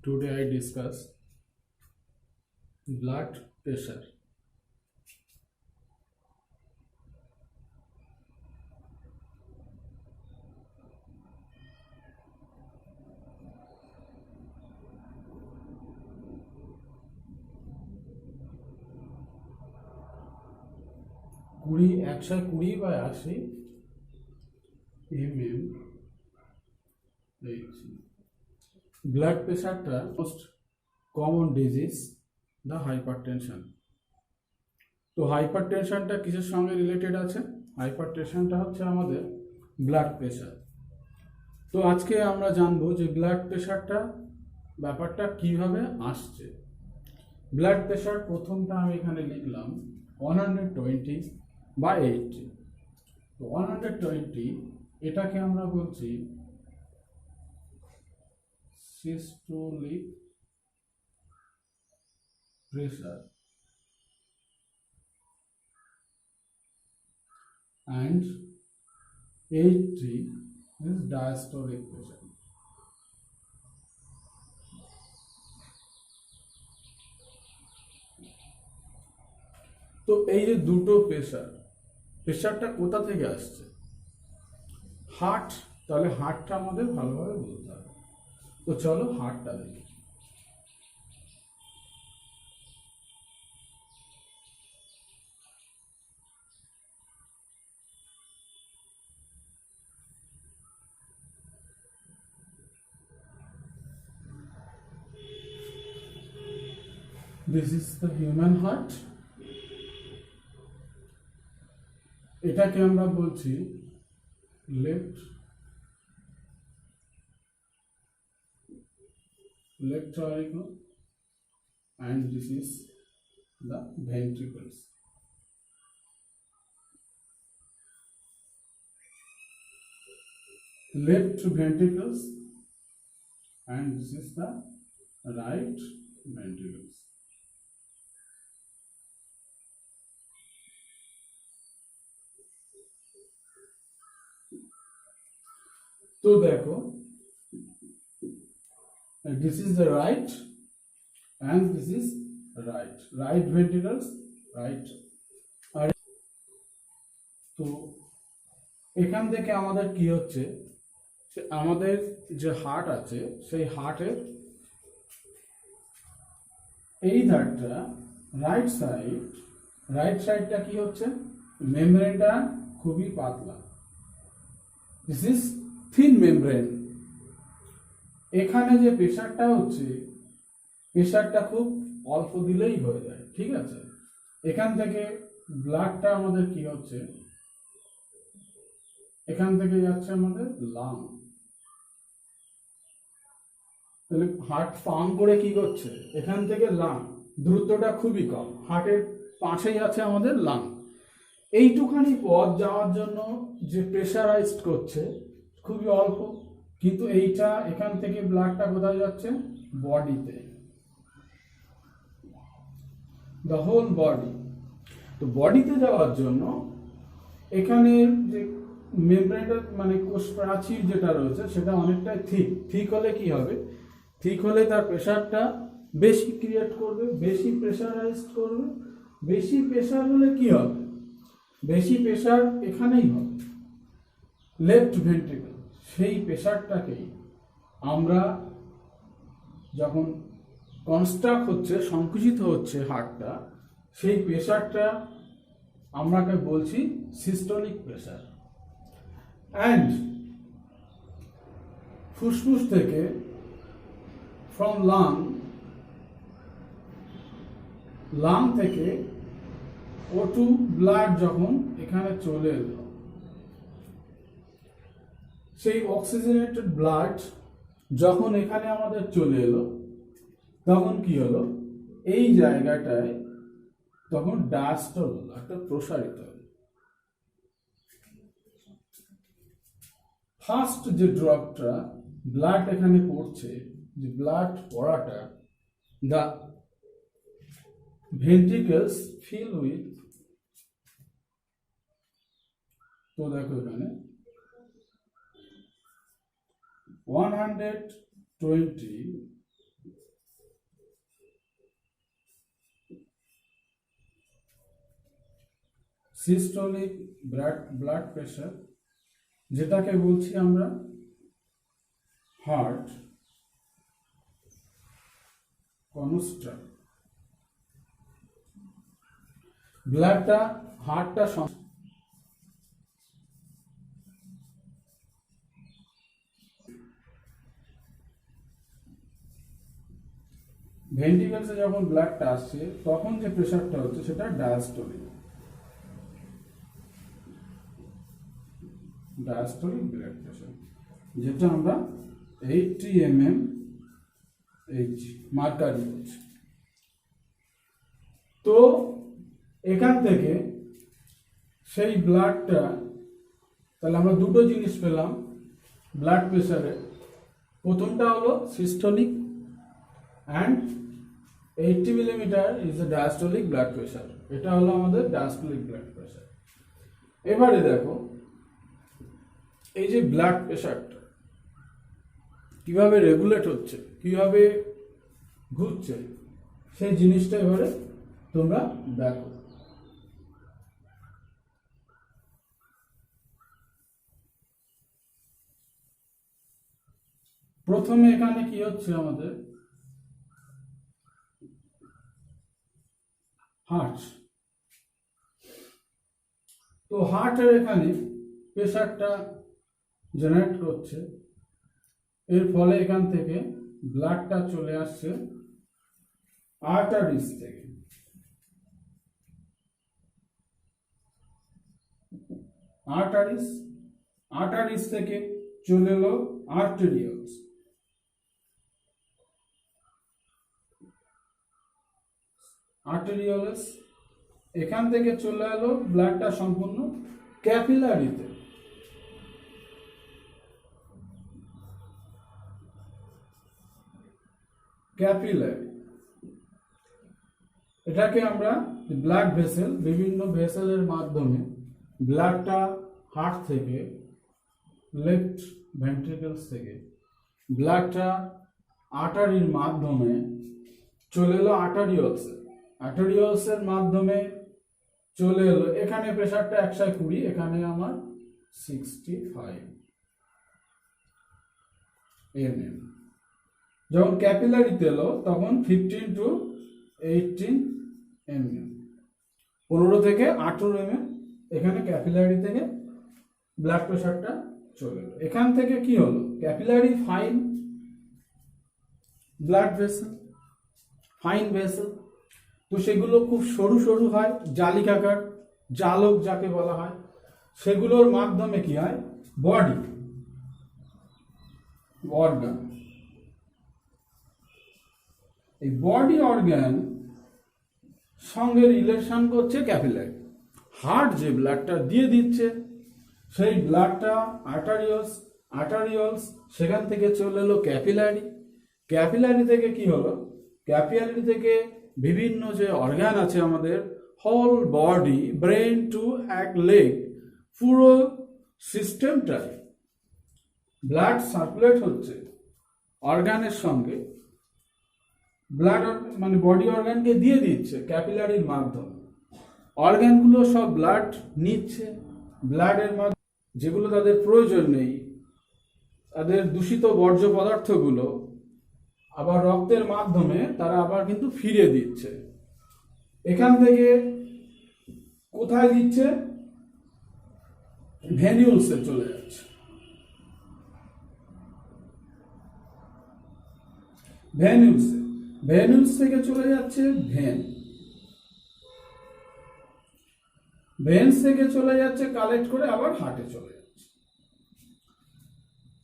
Today I discuss blood pressure. কুড়ি 120 বা 80 mm blood প্রেশারটা most common disease the hypertension. তো হাইপারটেনশনটা কিসের সঙ্গে রিলেটেড আছে? হাইপারটেনশনটা হচ্ছে আমাদের ব্লাড প্রেশার। তো আজকে আমরা জানবো যে ব্লাড প্রেশারটা ব্যাপারটা কিভাবে আসছে। ব্লাড প্রেশার প্রথমটা আমি এখানে লিখলাম 120 বা 80। তো 120 এটাকে আমরা বলছি systolic pressure and 80 is diastolic pressure. তো এই যে দুটো প্রেশারটা কোথা থেকে আসছে? হার্ট। তাহলে হার্টটা আমাদের ভালোভাবে বলতে হবে। তো চলো হার্টটা দেখি। This is the human heart. এটাকে আমরা বলছি left auricle and this is the ventricles. Left ventricles and this is the right ventricles. तो देखो this is the right and this is right ventricles right। আর তো এখান থেকে আমাদের কি হচ্ছে, আমাদের যে হার্ট আছে সেই হার্টের এই ধারটা রাইট সাইডটা কি হচ্ছে, মেমব্রেনটা খুবই পাতলা, দিস ইজ থিন মেমব্রেন। এখানে যে প্রেশারটা হচ্ছে, প্রেশারটা খুব অল্প দিলেই হয়ে যায়, ঠিক আছে। এখান থেকে ব্লাডটা আমাদের কি হচ্ছে, এখান থেকে যাচ্ছে আমাদের লাং। তাহলে হার্ট পাম্প করে কি করছে, এখান থেকে লাং, দ্রুতটা খুবই কম, হার্টের পাশেই আছে আমাদের লাং। এইটুখানি পথ যাওয়ার জন্য যে প্রেশারাইজড করছে খুবই অল্প, কিন্তু এইটা এখান থেকে ব্লাডটা কোথায় যাচ্ছে, বডিতে, দ্য হোল বডি। তো বডিতে যাওয়ার জন্য এখানে যে মেমব্রেনটা মানে কোষ প্রাচীর যেটা রয়েছে সেটা অনেকটাই ঠিক হলে কি হবে, ঠিক হলে তার প্রেশারটা বেশি ক্রিয়েট করবে, বেশি প্রেশারাইজড করবে। বেশি প্রেশার হলে কি হবে, বেশি প্রেশার এখানেই হবে লেফট ভেন্ট্রিকল। সেই প্রেশারটাকেই আমরা যখন কনস্ট্রাক্ট হচ্ছে, সংকুচিত হচ্ছে হার্টটা, সেই প্রেশারটা আমরাকে বলছি সিস্টোলিক প্রেশার। অ্যান্ড ফুসফুস থেকে ফ্রম লাং থেকে O2 ব্লাড যখন এখানে চলে এলো, সেই অক্সিজেনেটেড ব্লাড যখন এখানে আমাদের চলে এলো, তখন কি হলো, এই জায়গাটায় তখন ডায়াস্টল হলো, একটা প্রসারিত হলো। ফার্স্ট যে ড্রপটা ব্লাড এখানে পড়ছে, যে ব্লাড পড়াটা, দ্য ভেন্ট্রিকলস ফিল উইথ, তো দেখো এখানে 120 সিস্টোলিক ব্লাড প্রেশার, যেটাকে বলছি আমরা হার্ট কনস্ট্যান্ট। ব্লাডটা হার্টটা ভেন্ট্রিকলসে যখন ব্লাডটা আসছে তখন যে প্রেশারটা হচ্ছে সেটা ডায়াস্টোলিক ব্লাড প্রেশার, যেটা আমরা 80 mmHg মার্কারি করছি। তো এখান থেকে সেই ব্লাডটা, তাহলে আমরা দুটো জিনিস পেলাম ব্লাড প্রেশারে। প্রথমটা হলো systolic and 80 millimeter is the diastolic blood pressure, এটা হলো আমাদের diastolic blood pressure। এবারে দেখো এই যে ব্লাড প্রেশারটা কিভাবে রেগুলেট হচ্ছে, কিভাবে ঘুরছে, সেই জিনিসটা এবারে তোমরা দেখো। প্রথমে এখানে কি হচ্ছে আমাদের হার্ট, তো হার্টের এখানে প্রেশারটা জেনারেট করছে, এর ফলে এখান থেকে ব্লাডটা চলে আসছে আর্টারিস থেকে, আর্টারিস থেকে চলে এলো আর্টেরিয়ালস, আর্টেরিয়ালস এখান থেকে চলে এলো ব্লাডটা সম্পূর্ণ ক্যাপিলারিতে, ক্যাপিলারি এটাকে আমরা ব্লাড ভেসেল, বিভিন্ন ভেসেলের মাধ্যমে ব্লাডটা হার্ট থেকে, লেফট ভেন্ট্রিকলস থেকে ব্লাডটা আর্টারির মাধ্যমে চলে এলো আর্টারিয়ালসে, আর্টারিয়ালসের মাধ্যমে চলে এলো এখানে প্রেশারটা 120, এখানে আমার 65 mm। যখন ক্যাপিলারিতে এলো তখন 15 to 18 mm, 15 থেকে 18 mm এখানে ক্যাপিলারি থেকে ব্লাড প্রেশারটা চলে এলো। এখান থেকে কি হলো, capillary fine blood vessel, fine vessel, তো সেগুলো খুব সরু সরু হয়, জালিকাকার, জালক যাকে বলা হয়, সেগুলোর মাধ্যমে কি হয় বডি অর্গান, এই বডি অর্গান সঙ্গে রিলেশন করছে ক্যাপিলারি। হার্ট যে ব্লাডটা দিয়ে দিচ্ছে সেই ব্লাডটা আর্টারিয়ালস সেখান থেকে চলে এলো ক্যাপিলারি, ক্যাপিলারি থেকে কি হলো, ক্যাপিলারি থেকে বিভিন্ন যে অর্গান আছে আমাদের, হোল বডি, ব্রেন টু এক লেগ, পুরো সিস্টেমটাই ব্লাড সার্কুলেট হচ্ছে অর্গানের সঙ্গে, ব্লাড মানে বডি অর্গানকে দিয়ে দিচ্ছে ক্যাপিলারির মাধ্যমে, অর্গানগুলো সব ব্লাড নিচ্ছে, ব্লাডের মাধ্যমে যেগুলো তাদের প্রয়োজন নেই, তাদের দূষিত বর্জ্য পদার্থগুলো আবার রক্তের মাধ্যমে তারা আবার কিন্তু ফিরিয়ে দিচ্ছে। এখান থেকে কোথায় দিচ্ছে, ভেনিউলসে চলে যাচ্ছে, ভেনিউলস থেকে চলে যাচ্ছে ভেন্স থেকে চলে যাচ্ছে কালেক্ট করে আবার হার্টে চলে যাচ্ছে।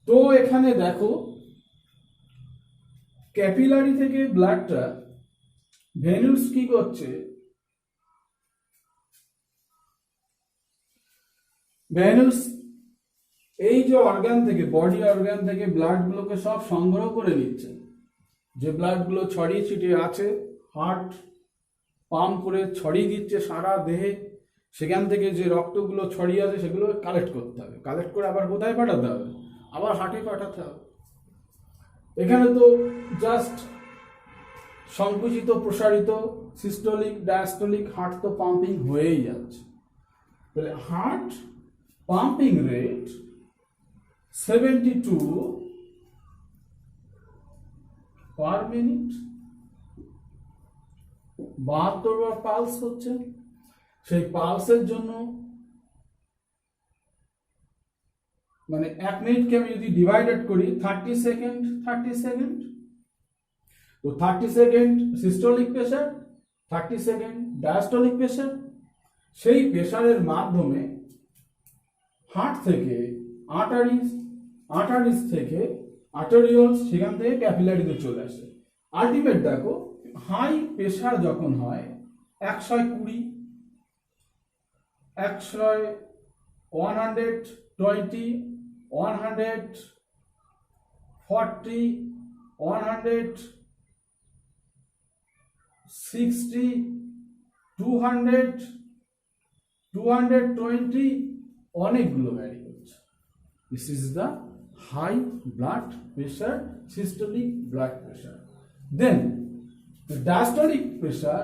তো এখানে দেখো ক্যাপিলারি থেকে ব্লাডটা ভেনিউলস কি করছে, ভেনিউলস এই যে অর্গান থেকে, বডি অর্গান থেকে ব্লাডগুলোকে সব সংগ্রহ করে নিচ্ছে, যে ব্লাডগুলো ছড়িয়ে ছিটিয়ে আছে হার্ট পাম্প করে ছড়িয়ে দিচ্ছে সারা দেহে, সেখান থেকে যে রক্তগুলো ছড়িয়ে আছে সেগুলো কালেক্ট করতে হবে, কালেক্ট করে আবার কোথায় পাঠাতে হবে, আবার হার্টে পাঠাতে হবে। এখানে তো জাস্ট সংকুচিত প্রসারিত সিস্টোলিক ডায়াস্টোলিক হার্ট তো পাম্পিং হয়েই যাচ্ছে। তাহলে heart pumping rate 72 per minute, 72 বার পালস হচ্ছে। সেই পালসের জন্য মানে 1 মিনিটকে আমি যদি ডিভাইডেড করি 30 সেকেন্ড, তো 30 second systolic pressure, 30 second diastolic pressure. সেই প্রেসারের মাধ্যমে হার্ট থেকে আর্টারিস থেকে আর্টেরিওলস, সেখান থেকে ক্যাপিলারিতে চলে আসে। আলটিমেট দেখো, হাই প্রেসার যখন হয় 120, 120, 140, 160, 200, 220, অনেকগুলো ভ্যারি করছে। This is the high blood pressure, systolic blood pressure. Then the diastolic pressure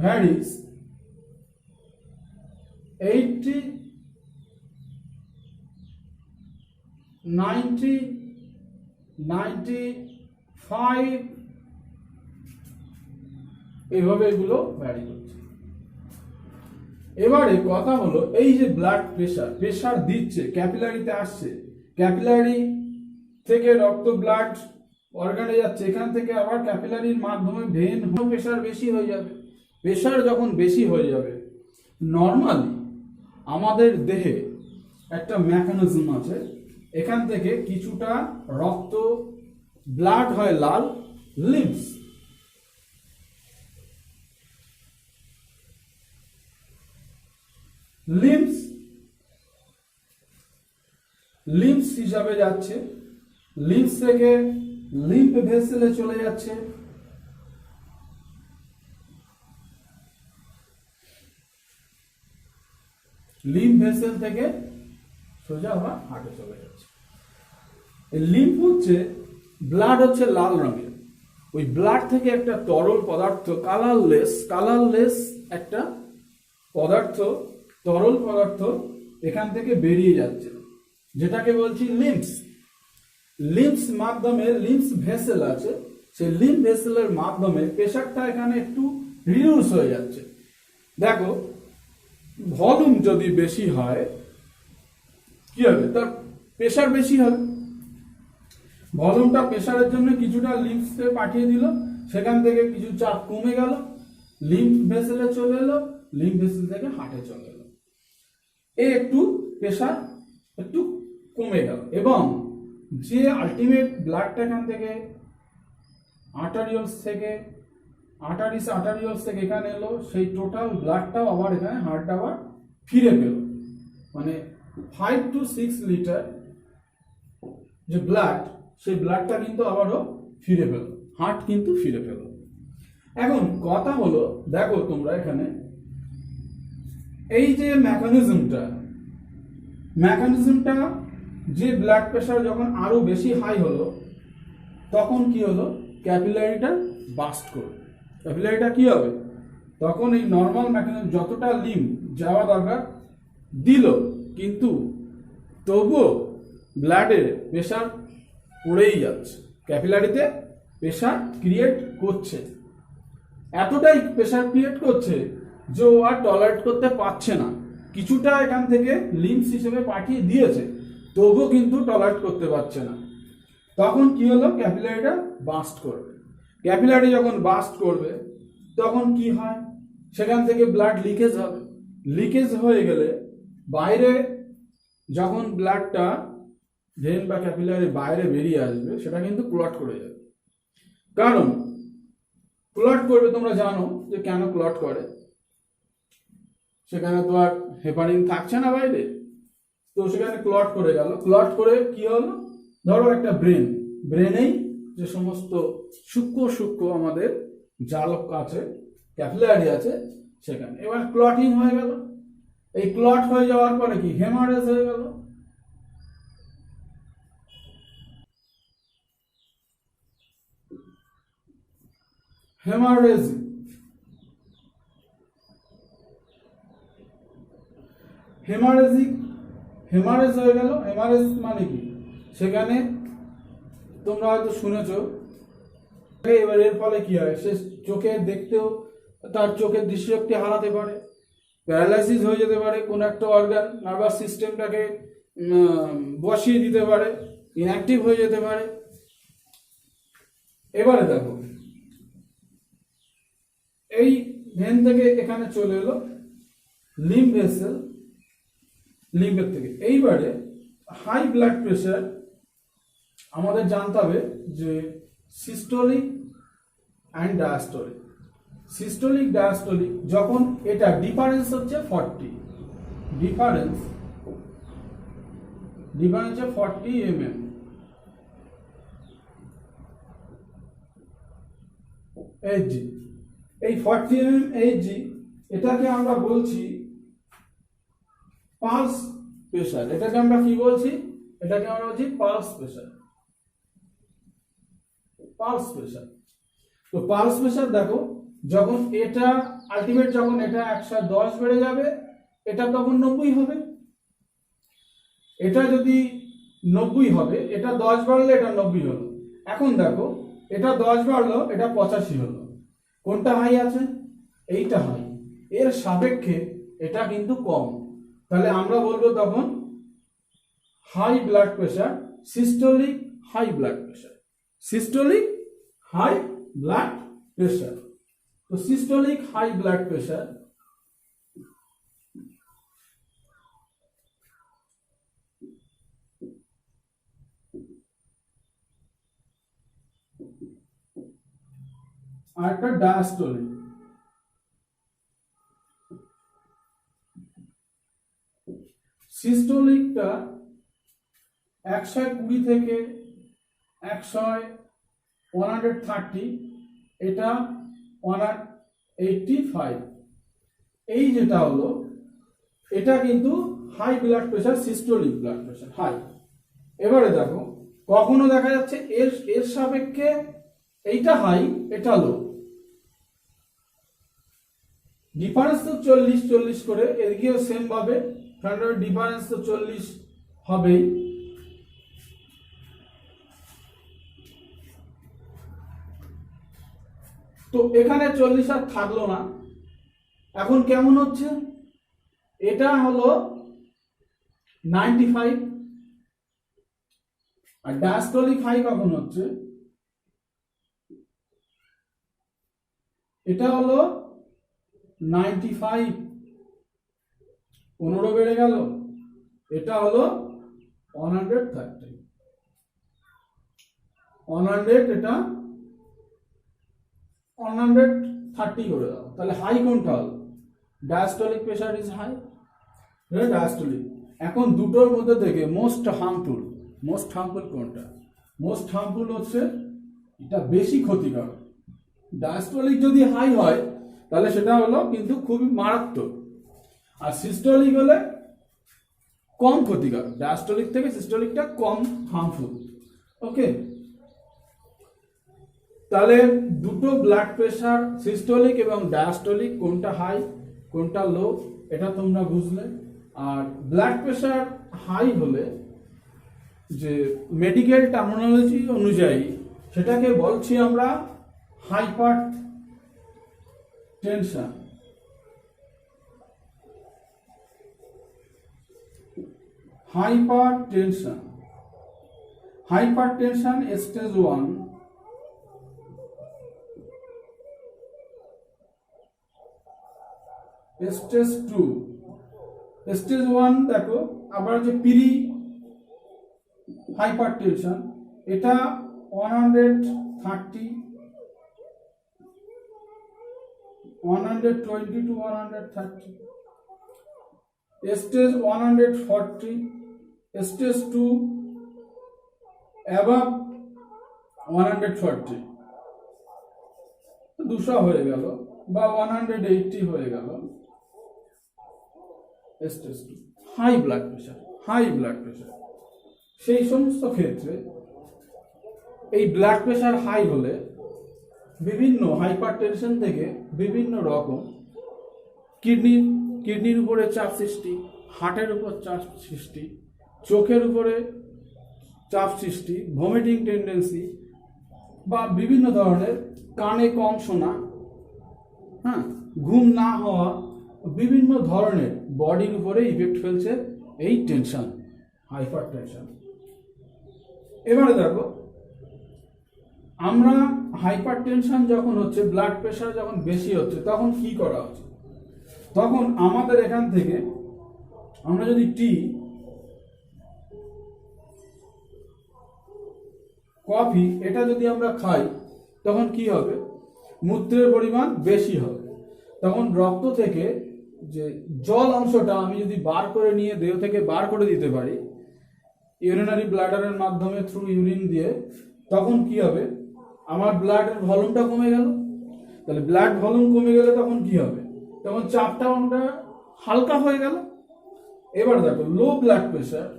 varies 80, 90, 95, এইভাবে এগুলো ভ্যারি করছে। এবারে কথা হলো, এই যে ব্লাড প্রেশার দিচ্ছে, ক্যাপিলারিতে আসছে, ক্যাপিলারি থেকে রক্ত ব্লাড অর্গানে যাচ্ছে, এখান থেকে আবার ক্যাপিলারির মাধ্যমে ভেন, প্রেশার বেশি হয়ে যাবে। প্রেশার যখন বেশি হয়ে যাবে, নর্মালি আমাদের দেহে একটা মেকানিজম আছে, এখান থেকে কিছুটা রক্ত ব্লাড হয় লাল, লিম্ফস হিসাবে যাচ্ছে, লিম্ফস থেকে লিম্ফ ভেসেলে চলে যাচ্ছে, লিম্ফ ভেসেল থেকে সোজা আবার হার্টে চলে যাচ্ছে। এই লিম্ফ হচ্ছে, ব্লাড হচ্ছে লাল রঙের, ওই ব্লাড থেকে একটা তরল পদার্থ, কালারলেস একটা পদার্থ, তরল পদার্থ এখান থেকে বেরিয়ে যাচ্ছে, যেটাকে বলছি লিম্ফস মাধ্যমে, লিম্ফস ভেসেল আছে, সেই লিম্ফ ভেসেলের মাধ্যমে প্রেশারটা এখানে একটু রিডিউস হয়ে যাচ্ছে। দেখো, ভলিউম যদি বেশি হয় কি হবে, তার প্রেশার বেশি হবে। ভলিউমটা প্রেশারের জন্য কিছুটা লিম্ফসে পাঠিয়ে দিল, সেখান থেকে কিছু চাপ কমে গেল, লিম্ফ ভেসেলে চলে এলো, লিম্ফ ভেসেল থেকে হার্টে চলে এলো, একটু প্রেশার একটু কমে গেল। এবং যে আলটিমেট ব্লাডটা এখান থেকে আর্টারিওলস থেকে এখানে এলো, সেই টোটাল ব্লাডটাও আবার এখানে হার্ট আবার ফিরে পেল। মানে 5 to 6 লিটার যে ব্লাড, সেই ব্লাডটা কিন্তু আবারও ফিরে পেল, হার্ট কিন্তু ফিরে পেল। এখন কথা হলো, দেখো তোমরা এখানে এই যে মেকানিজমটা, যে ব্লাড প্রেশার যখন আরো বেশি হাই হলো, তখন কি হলো, ক্যাপিলারিটা বাস্ট করবে। ক্যাপিলারিটা কি হবে, তখন এই নর্মাল মেকানিজম যতটা লিম্ফ যাওয়া দরকার দিল, কিন্তু তবুও ব্লাডে প্রেশার পড়েই যাচ্ছে, ক্যাপিলারিতে প্রেশার ক্রিয়েট করছে, এতটাই প্রেশার ক্রিয়েট করছে যে ও আর টলারেট করতে পারছে না। কিছুটা এখান থেকে লিম্ফস হিসেবে পাঠিয়ে দিয়েছে, তবুও কিন্তু টলারেট করতে পারছে না। তখন কি হলো, ক্যাপিলারিটা বাস্ট করবে। ক্যাপিলারি যখন বাস্ট করবে, তখন কি হয়, সেখান থেকে ব্লাড লিকেজ হবে। লিকেজ হয়ে গেলে বাইরে যখন ব্লাডটা ভেন বা ক্যাপিলারি বাইরে বেরিয়ে আসবে, সেটা কিন্তু ক্লট করে যাবে। কারণ ক্লট করবে, তোমরা জানো যে কেন ক্লট করে, সেখানে তো আর হেপারিন থাকছে না বাইরে, তো সেখানে ক্লট করে গেল। ক্লট করে কি হলো, ধরো একটা ব্রেনেই যে সমস্ত সূক্ষ্ম আমাদের জালক আছে, ক্যাপিলারি আছে, সেখানে এবার ক্লটিং হয়ে গেল। এই ক্লট হয়ে যাওয়ার পরে কি, হেমারেজ হয়ে গেল। হেমারেজ হয়ে গেল। হেমারেজ মানে কি, সেখানে তোমরা হয়তো শুনেছো। এবার এর ফলে কি হয়, সে চোখে দেখতেও, তার চোখের দৃষ্টিশক্তি হারাতে পারে, প্যারালাইসিস হয়ে যেতে পারে, কোন একটা অর্গান নার্ভাস সিস্টেমটাকে বসিয়ে দিতে পারে, ইনঅ্যাক্টিভ হয়ে যেতে পারে। এবারে দেখো, এই ভেন থেকে এখানে চলে এলো লিম্ব ভেসেল, লিম্বের থেকে। এইবারে হাই ব্লাড প্রেশার আমাদের জানতে হবে যে systolic and diastolic. Systolic diastolic যখন এটা ডিফারেন্স হচ্ছে 40, ডিফারেন্স 40 mm, এইচজি। এই 40 mm এইচজি এটাকে আমরা বলছি পালস প্রেশার। এটাকে আমরা কি বলছি, এটাকে আমরা বলছি পালস প্রেশার। Pulse pressure. তো পালস প্রেশার দেখো, যখন এটা আলটিমেট, যখন এটা 110 বেড়ে যাবে, এটা তখন 90 হবে। এটা যদি 90 হবে, এটা 10 বাড়লে এটা 90 হলো। এখন দেখো, এটা 10 বাড়লো, এটা 85 হলো। কোনটা হাই আছে? এইটা হাই। এর সাপেক্ষে এটা কিন্তু কম। তাহলে আমরা বলবো তখন high blood pressure, systolic high blood pressure, systolic high blood pressure. তো সিস্টোলিক হাই ব্লাড প্রেশার আর একটা ডায়াস্টোলিক। সিস্টোলিকটা 120 থেকে 130, এটা 185। এই যেটা হলো, এটা কিন্তু high blood pressure, systolic blood pressure high. এবারে দেখো, কখনো দেখা যাচ্ছে এর সাপেক্ষে এইটা হাই, এটা লো। ডিফারেন্স তো 40 করে, এদিকেও সেম ভাবে ডিফারেন্স তো 40 হবেই। তো এখানে 40 আর থাকলো না। এখন কেমন হচ্ছে, এটা হলো 95, আর ডায়াস্টোলিক হাই কখন হচ্ছে, এটা হলো 95, 15 বেড়ে গেল, এটা হলো 130, 100, এটা 130 করে দাও। তাহলে হাই কোনটা হলো? Diastolic pressure is high, diastolic. এখন দুটোর মধ্যে থেকে মোস্ট হার্মফুল কোনটা? মোস্ট হার্মফুল হচ্ছে এটা বেশি ক্ষতিকর। ডায়াস্টোলিক যদি হাই হয় তাহলে সেটা হলো কিন্তু খুবই মারাত্মক, আর সিস্টোলিক হলে কম ক্ষতিকর। ডায়াস্টোলিক থেকে সিস্টোলিকটা কম হার্মফুল। ওকে, তাহলে দুটো ব্লাড প্রেশার, সিস্টোলিক এবং ডায়াস্টোলিক, কোনটা হাই কোনটা লো, এটা তোমরা বুঝলে। আর ব্লাড প্রেশার হাই হলে যে মেডিকেল টার্মিনোলজি অনুযায়ী সেটাকে বলছি আমরা hyper tension. Hypertension stage 1, stage 2, stage 1 দেখো। আবার যে প্রি হাইপারটেনশন, এটা 130, 120 to 130, স্টেজ 140, স্টেজ 2 অ্যাবাভ 140, 200 হয়ে গেল বা 180 হয়ে গেল। Stage 2 high blood pressure. সেই সমস্ত ক্ষেত্রে এই ব্লাড প্রেশার হাই হলে বিভিন্ন হাইপারটেনশন থেকে বিভিন্ন রকম কিডনির উপরে চাপ সৃষ্টি, হার্টের উপর চাপ সৃষ্টি, চোখের উপরে চাপ সৃষ্টি, ভমিটিং টেন্ডেন্সি বা বিভিন্ন ধরনের কানে কম শোনা, হ্যাঁ, ঘুম না হওয়া, বিভিন্ন ধরনের বডির উপরে ইফেক্ট ফেলছে এই টেনশন, হাইপার টেনশন। এবারে দেখো, আমরা হাইপার টেনশন যখন হচ্ছে, ব্লাড প্রেশার যখন বেশি হচ্ছে, তখন কি করা উচিত? তখন আমাদের এখান থেকে আমরা যদি টি, কফি এটা যদি আমরা খাই, তখন কি হবে? মূত্রের পরিমাণ বেশি হবে। তখন রক্ত থেকে যে জল অংশটা আমি যদি বার করে নিয়ে দেহ থেকে বার করে দিতে পারি ইউরিনারি ব্লাডারের মাধ্যমে, থ্রু ইউরিন দিয়ে, তখন কি হবে? আমার ব্লাডের ভলিউমটা কমে গেল। তাহলে ব্লাড ভলিউম কমে গেলে তখন কি হবে? তখন চাপটা আমরা হালকা হয়ে গেল। এবার দেখো, low blood pressure,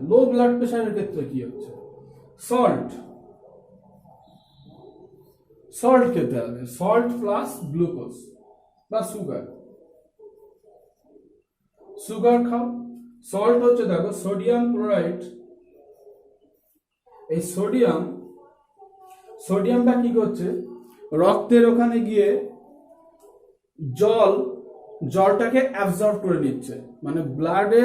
low blood প্রেশারের ক্ষেত্রে কি হচ্ছে? সল্ট খেতে হবে, সল্ট প্লাস গ্লুকোজ বা সুগার খাও। সল্ট হচ্ছে, দেখো, সোডিয়াম ক্লোরাইড। এই সোডিয়ামটা কি করছে? রক্তের ওখানে গিয়ে জলটাকে অ্যাবজর্ব করে নিচ্ছে, মানে ব্লাডে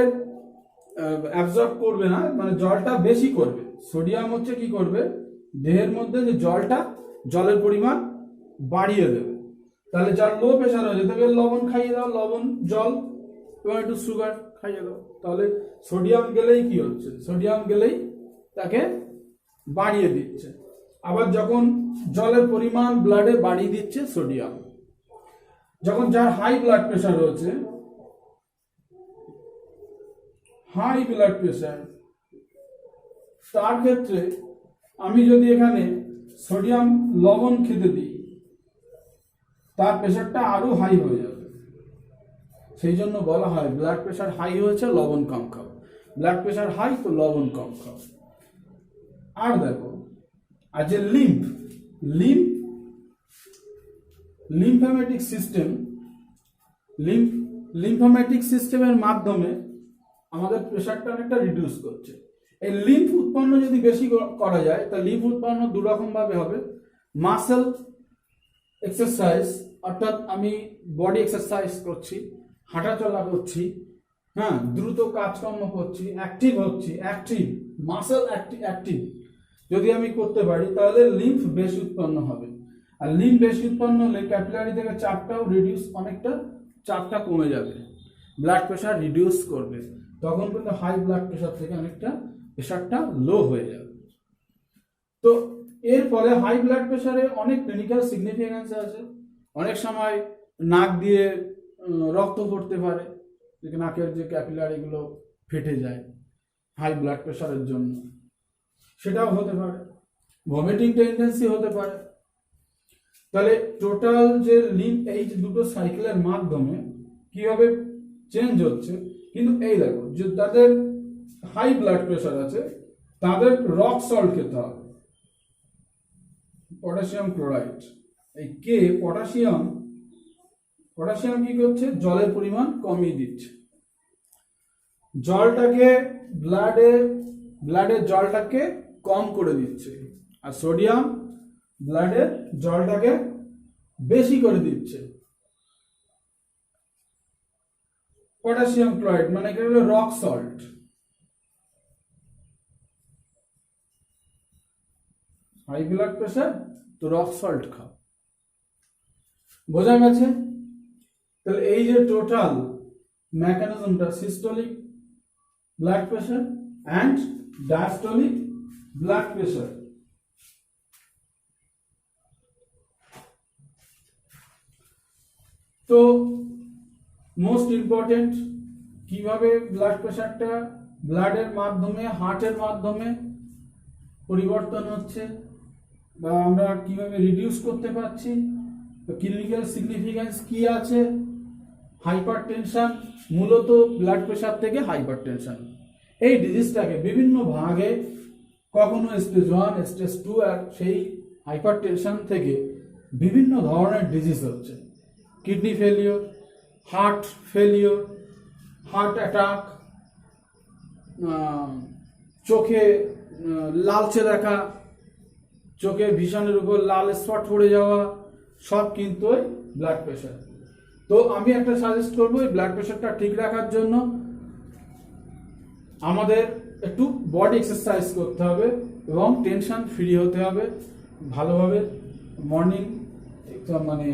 অ্যাবজর্ব করবে না, মানে জলটা বেশি করবে। সোডিয়াম হচ্ছে কি করবে? দেহের মধ্যে যে জলের পরিমাণ বাড়িয়ে দেবে। তাহলে যার লো প্রেশার হয়েছে তাকে লবণ খাইয়ে দাও, লবণ, জল এবং একটু সুগার খাইয়ে দাও। তাহলে সোডিয়াম গেলেই কি হচ্ছে? সোডিয়াম গেলেই তাকে বাড়িয়ে দিচ্ছে। আবার যখন জলের পরিমাণ ব্লাডে বাড়িয়ে দিচ্ছে সোডিয়াম। যখন যার হাই ব্লাড প্রেশার রয়েছে, তার ক্ষেত্রে আমি যদি এখানে সোডিয়াম লবণ খেতে দিই, তার প্রেশারটা আরো হাই হয়ে যাবে। সেই জন্য বলা হয় ব্লাড প্রেশার হাই হয়েছে, লবণ কম খাও। ব্লাড প্রেশার হাই তো লবণ কম খাও। আর দেখো, আর যে লিম্ফোম্যাটিক সিস্টেমের মাধ্যমে আমাদের প্রেশারটা অনেকটা রিডিউস করছে। এই লিম্ফ উৎপন্ন যদি বেশি করা যায়, তা লিম্ফ উৎপন্ন দুরকম ভাবে হবে। মাসেল এক্সারসাইজ, অর্থাৎ আমি বডি এক্সারসাইজ করছি, হাঁটাচলা করছি, হ্যাঁ, দ্রুত কাজকর্ম করছি, মাসেল অ্যাক্টিভ যদি আমি করতে পারি, তাহলে লিম্ফ বেশি উৎপন্ন হবে। আর লিম্ফ বেশি উৎপন্ন হলে ক্যাপিলারি থেকে চাপটাও রিডিউস, অনেকটা চাপটা কমে যাবে, ব্লাড প্রেশার রিডিউস করবে। তখন কিন্তু হাই ব্লাড প্রেশার থেকে অনেকটা প্রেশারটা লো হয়ে যাবে। তো এর ফলে হাই ব্লাড প্রেশারে অনেক ক্লিনিক্যাল সিগনিফিকেন্স আছে। অনেক সময় নাক দিয়ে রক্ত পড়তে পারে, নাকের যে ক্যাপিলারিগুলো ফেটে যায় হাই ব্লাড প্রেশারের জন্য, সেটাও হতে পারে। ভমিটিং টেন্ডেন্সি হতে পারে। তাহলে টোটাল যে লিম্ফ, এই যে দুটো সাইকেলের মাধ্যমে কিভাবে চেঞ্জ হচ্ছে। কিন্তু এই দেখো, যে তাদের হাই ব্লাড প্রেশার আছে, তাদের রক সল্ট খেতে হবে, পটাশিয়াম ক্লোরাইড। এই পটাশিয়াম কি করছে? জলের পরিমাণ কমিয়ে দিচ্ছে, জলটাকে ব্লাডের জলটাকে কম করে দিচ্ছে। আর সোডিয়াম ব্লাডের জলটাকে বেশি করে দিচ্ছে। পটাশিয়াম ক্লোরাইড মানে কি হলো? Rock salt. High blood pressure তো রক সল্ট খাও। বোঝা গেছে? তাহলে এই যে টোটাল মেকানিজমটা, systolic blood pressure and diastolic blood pressure. তো মোস্ট ইম্পর্টেন্ট, কিভাবে ব্লাড প্রেশারটা ব্লাডের মাধ্যমে, হার্টের মাধ্যমে পরিবর্তন হচ্ছে, বা আমরা কিভাবে রিডিউস করতে পারছি, ক্লিনিক্যাল সিগনিফিকেন্স কি আছে। হাইপার টেনশন মূলত ব্লাড প্রেশার থেকে হাইপার টেনশন, এই ডিজিজটাকে বিভিন্ন ভাগে কখনো স্টেজ 1, স্টেজ 2 আর সেই হাইপার টেনশন থেকে বিভিন্ন ধরনের ডিজিজ হচ্ছে, kidney failure, heart failure, heart attack, চোখে লালচে দেখা, চোখে ভিশনের উপর লাল স্পট পড়ে যাওয়া, সব কিন্তু ওই ব্লাড প্রেশার। তো আমি একটা সাজেস্ট করবো, এই ব্লাড প্রেশারটা ঠিক রাখার জন্য আমাদের একটু বডি এক্সারসাইজ করতে হবে এবং টেনশন ফ্রি হতে হবে ভালোভাবে। মর্নিং মানে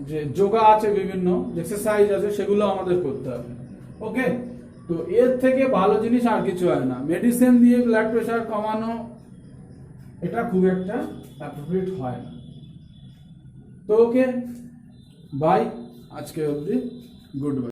যে যোগা আছে, বিভিন্ন এক্সারসাইজ আছে, সেগুলো আমাদের করতে হবে। ওকে, তো এর থেকে ভালো জিনিস আর কিছু হয় না। মেডিসিন দিয়ে ব্লাড প্রেশার কমানো এটা খুব একটা অ্যাপ্রোপ্রিয়েট হয় না। তো ওকে, বাই, আজকে অবধি, গুড বাই।